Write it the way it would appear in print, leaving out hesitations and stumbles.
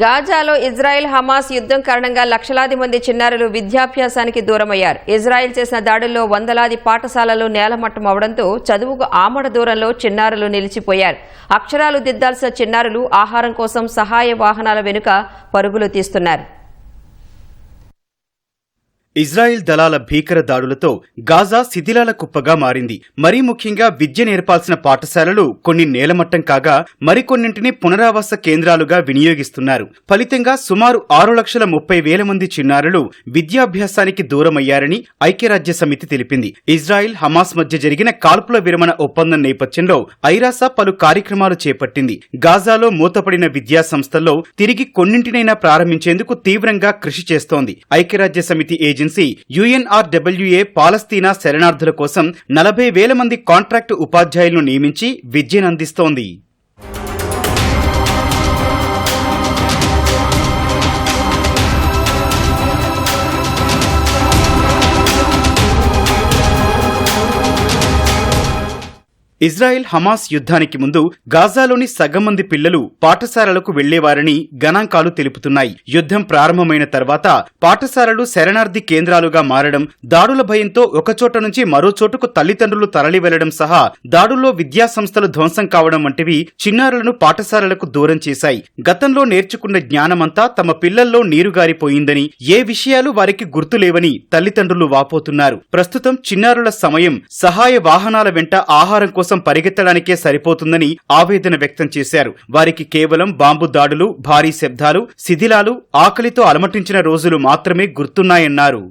గాజాలో Israel Hamas యుద్ధం కారణంగా లక్షలాది మంది చిన్నారులు విద్యాభ్యాసానికి దూరమయ్యారు. ఇజ్రాయెల్ చేసిన దాడుల్లో వందలాది పాఠశాలలు నేలమట్టం అవడంతో చదువుకు ఆమడ దూరంలో చిన్నారులు నిలిచిపోయారు. అక్షరాలు దిద్దాల్సిన చిన్నారులు ఆహారం కోసం సహాయ వాహనాల వెనుక పరుగులు తీస్తున్నారు. ఇజ్రాయెల్ దళాల భీకర దాడులతో గాజా శిథిలాల కుప్పగా మారింది. మరీ ముఖ్యంగా విద్య నేర్పాల్సిన పాఠశాలలు కొన్ని నేలమట్టం కాగా మరికొన్నింటిని పునరావాస కేంద్రాలుగా వినియోగిస్తున్నారు. ఫలితంగా సుమారు 6,30,000 మంది చిన్నారులు విద్యాభ్యాసానికి దూరమయ్యారని ఐక్యరాజ్య సమితి తెలిపింది. ఇజ్రాయెల్ హమాస్ మధ్య జరిగిన కాల్పుల విరమణ ఒప్పందం నేపథ్యంలో ఐరాస పలు కార్యక్రమాలు చేపట్టింది. గాజాలో మూతపడిన విద్యా సంస్థల్లో తిరిగి కొన్నింటినైనా ప్రారంభించేందుకు తీవ్రంగా కృషి చేస్తోంది. ఐక్యరాజ్య సమితి ఏజెన్సీ UNRWA పాలస్తీనా శరణార్థుల కోసం 40,000 మంది కాంట్రాక్టు ఉపాధ్యాయులను నియమించి విద్యనందిస్తోంది. ఇజ్రాయెల్ హమాస్ యుద్ధానికి ముందు గాజాలోని సగం మంది పిల్లలు పాఠశాలలకు వెళ్లేవారని గణాంకాలు తెలుపుతున్నాయి. యుద్ధం ప్రారంభమైన తర్వాత పాఠశాలలు శరణార్థి కేంద్రాలుగా మారడం, దాడుల భయంతో ఒకచోట నుంచి మరో చోటుకు తల్లిదండ్రులు తరలి వెళ్లడం సహా దాడుల్లో విద్యా సంస్థలు ధ్వంసం కావడం వంటివి చిన్నారులను పాఠశాలలకు దూరం చేశాయి. గతంలో నేర్చుకున్న జ్ఞానమంతా తమ పిల్లల్లో నీరుగారిపోయిందని, ఏ విషయాలు వారికి గుర్తులేవని తల్లిదండ్రులు వాపోతున్నారు. ప్రస్తుతం చిన్నారుల సమయం సహాయ వాహనాల వెంట ఆహారం కోసం పరిగెత్తడానికే సరిపోతుందని ఆవేదన వ్యక్తం చేశారు. వారికి కేవలం బాంబు దాడులు, భారీ శబ్దాలు, శిథిలాలు, ఆకలితో అలమటించిన రోజులు మాత్రమే గుర్తున్నాయన్నారు.